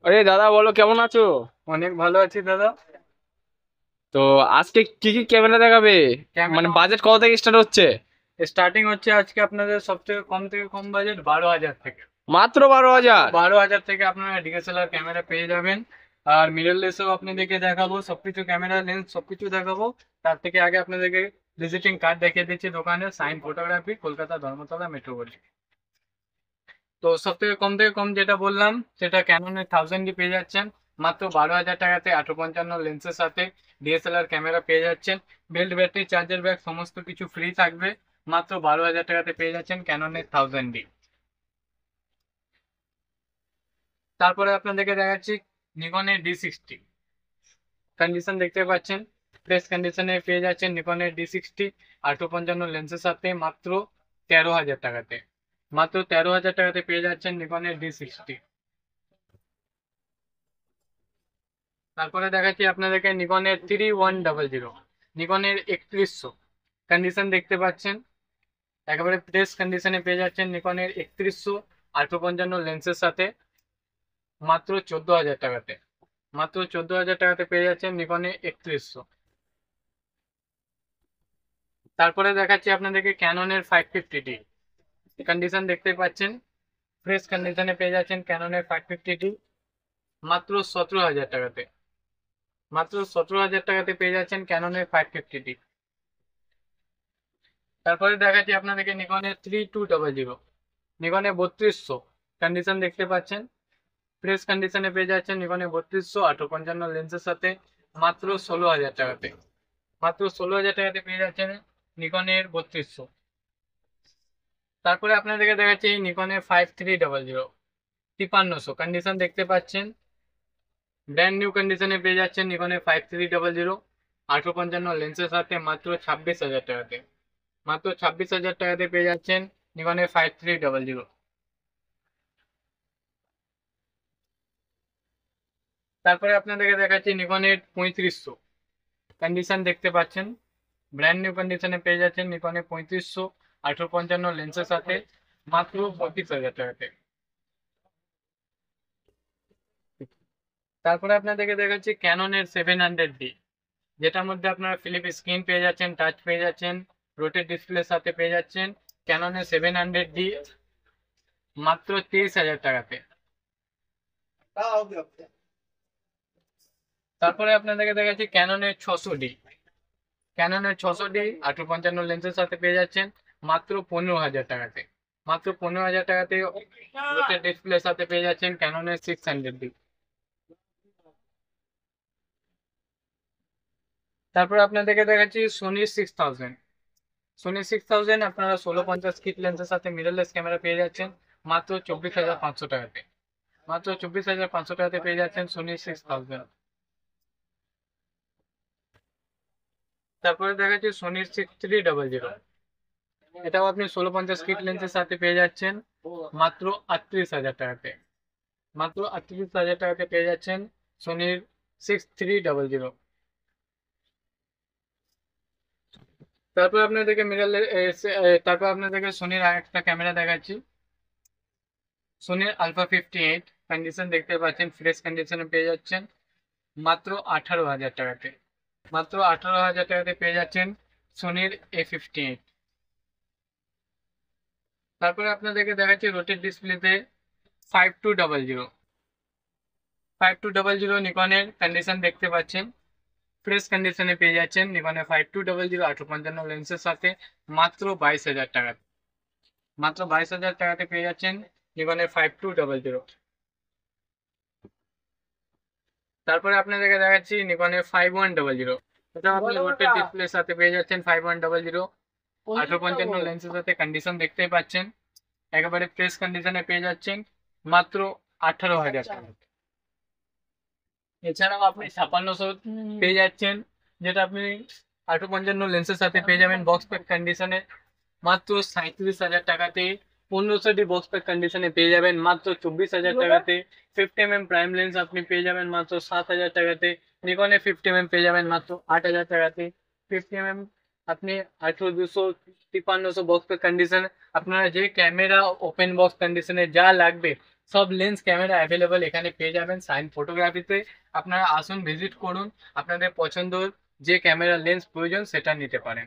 আরে দাদা, বলো কেমন আছো? অনেক ভালো আছি দাদা। তো আজকে কি কি ক্যামেরা দেখাবে? মানে ক্যামেরা বাজেট কত থেকে স্টার্ট হচ্ছে? স্টার্টিং হচ্ছে আজকে আপনাদের সব থেকে কম বাজেট 12,000 থেকে। মাত্র মাত্র 12,000? 12,000 থেকে আপনারা ডিএসএলআর ক্যামেরা পেয়ে যাবেন। আর মিররলেসও আপনাদেরকে দেখাবো, সবকিছু ক্যামেরা লেন্স সবকিছু দেখাবো। তার থেকে আগে আপনাদেরকে ভিজিটিং কার্ড দেখিয়ে দিচ্ছি দোকানের, সাইন ফটোগ্রাফি, কলকাতা ধর্মতলা মেট্রোপলি। তো সব থেকে কম যেটা বললাম সেটা ক্যাননের 1000 পেয়ে যাচ্ছেন মাত্র 12,000 টাকাতে। 855 লেন্সের সাথে ডিএসএলআর ক্যামেরা পেয়ে যাচ্ছেন। বেল্ট, ব্যাটারি, চার্জার, ব্যাগ সমস্ত কিছু ফ্রি থাকবে। মাত্র 12,000 টাকাতে পেয়ে যাচ্ছেন ক্যাননের 1000। তারপরে আপনাদেরকে দেখাচ্ছি নিকনের D60। কন্ডিশন দেখতে পাচ্ছেন, ফ্রেশ কন্ডিশনে পেয়ে যাচ্ছেন নিকনের D60 855 লেন্সের সাথে মাত্র 13,000 টাকাতে। মাত্র 13,000 টাকাতে পেয়ে যাচ্ছেন নিকনের D60। তারপরে দেখাচ্ছি আপনাদেরকে নিকনের 3100। নিকনের 3100 কন্ডিশন দেখতে পাচ্ছেন, একেবারে ফ্রেশ কন্ডিশনে পেয়ে যাচ্ছেন নিকনের 3100 855 লেন্সের সাথে মাত্র 14,000 টাকাতে। মাত্র 14,000 টাকাতে পেয়ে যাচ্ছেন নিকনে 3100। তারপরে দেখাচ্ছি আপনাদেরকে ক্যাননের 550D। কন্ডিশন দেখতে পাচ্ছেন, ফ্রেশ কন্ডিশনে পেয়ে যাচ্ছেন ক্যাননের 550D মাত্র 17,000 টাকাতে। মাত্র 17,000 টাকাতে পেয়ে যাচ্ছেন ক্যাননের 550D। তারপরে দেখাচ্ছি আপনাদেরকে নিকনের 3200। নিকনে 3200 কন্ডিশন দেখতে পাচ্ছেন, ফ্রেশ কন্ডিশনে পেয়ে যাচ্ছেন নিকনে 3200 855 লেন্সের সাথে মাত্র 16,000 টাকাতে। মাত্র 16,000 টাকাতে পেয়ে যাচ্ছেন নিকনের 3200। তারপরে আপনাদেরকে দেখাচ্ছি নিকনের 5300 5300 কন্ডিশন দেখতে পাচ্ছেন, ব্র্যান্ড নিউ কন্ডিশনে পেয়ে যাচ্ছেন নিকনের 5300 855 লেন্সের সাথে মাত্র 26,000 টাকাতে। মাত্র 26,000 টাকাতে পেয়ে যাচ্ছেন নিকনের 5300। তারপরে আপনাদেরকে দেখাচ্ছি নিকনের 3500। কন্ডিশন দেখতে পাচ্ছেন, ব্র্যান্ড নিউ কন্ডিশনে পেয়ে যাচ্ছেন নিকনের 3500 855 লেন্সের সাথে মাত্র 35,000 টাকাতে। তারপরে আপনাদেরকে দেখাচ্ছি ক্যাননের 700D, যেটার মধ্যে আপনারা ফিলিপ স্ক্রিন পেয়ে যাচ্ছেন, টাচ পেয়ে যাচ্ছেন, রোটেট ডিসপ্লের সাথে পেয়ে যাচ্ছেন ক্যাননের 700D মাত্র 23,000 টাকাতে। তারপরে আপনাদেরকে দেখাচ্ছি ক্যাননের 600D। ক্যাননের 600D 855 লেন্সের সাথে পেয়ে যাচ্ছেন মাত্র 15,000 টাকাতে। মাত্র 15,000 টাকাতে রোটেট ডিসপ্লের সাথে পেয়ে যাচ্ছেন ক্যাননের 600D। তারপর আপনাদেরকে দেখাচ্ছি সোনি 6000। সোনি 6000 আপনারা 1650 কিট লেন্সের সাথে মিররলেস ক্যামেরা পেয়ে যাচ্ছেন মাত্র 24,500 টাকাতে। মাত্র 24,500 টাকাতে পেয়ে যাচ্ছেন সোনি 6000। তারপরে দেখাচ্ছি সোনি 6300। এটাও আপনি 1650 কিট লেন্সের সাথে পেয়ে যাচ্ছেন মাত্র 38,000 টাকাতে। মাত্র 38,000 টাকাতে পেয়ে যাচ্ছেন সোনির 6300। তারপর আপনাদেরকে তারপর আপনাদেরকে সোনির আরেকটা ক্যামেরা দেখাচ্ছি, সোনির আলফা 58। কন্ডিশন দেখতে পাচ্ছেন, ফ্রেশ কন্ডিশনে পেয়ে যাচ্ছেন মাত্র 18,000 টাকাতে। মাত্র 18,000 টাকাতে পেয়ে যাচ্ছেন সোনির A58। তারপরে আপনাদেরকে দেখাচ্ছি রোটেট ডিসপ্লেতে 5200। 5200 নিকনের কন্ডিশন দেখতে পাচ্ছেন, ফ্রেশ কন্ডিশনে পেয়ে যাচ্ছেন নিকনের 5200 855 লেন্সের সাথে মাত্র 22,000 টাকা। মাত্র 22,000 টাকাতে পেয়ে যাচ্ছেন নিকনের 5200। তারপরে আপনাদেরকে দেখাচ্ছি নিকনের 5100। এটা আপনি রোটেট ডিসপ্লের সাথে পেয়ে যাচ্ছেন 5100 855 লেন্সের সাথে। কন্ডিশন দেখতেই পাচ্ছেন, একেবারে ফ্রেশ কন্ডিশনে পেয়ে যাচ্ছেন মাত্র 18,000 টাকা। এছাড়াও আপনি 5600 পেয়ে যাচ্ছেন, যেটা আপনি 855 লেন্সের সাথে পেয়ে যাবেন বক্স প্যাক কন্ডিশনে মাত্র 37,000 টাকাতে। 1500 বক্স প্যাক কন্ডিশনে পেয়ে যাবেন মাত্র 24,000 টাকাতে। 50 mm প্রাইম লেন্স আপনি পেয়ে যাবেন মাত্র 7,000 টাকাতে। নিকনে 50 mm পেয়ে যাবেন মাত্র 8,000 টাকাতে। 50 mm আপনি 1800 5300 বক্স প্যাক কন্ডিশনে আপনারা যে ক্যামেরা ওপেন বক্স কন্ডিশনে যা লাগবে সব লেন্স ক্যামেরা অ্যাভেলেবল এখানে পেয়ে যাবেন সাইন ফটোগ্রাফিতে। আপনারা আসুন, ভিজিট করুন, আপনাদের পছন্দ যে ক্যামেরা লেন্স প্রয়োজন সেটা নিতে পারেন।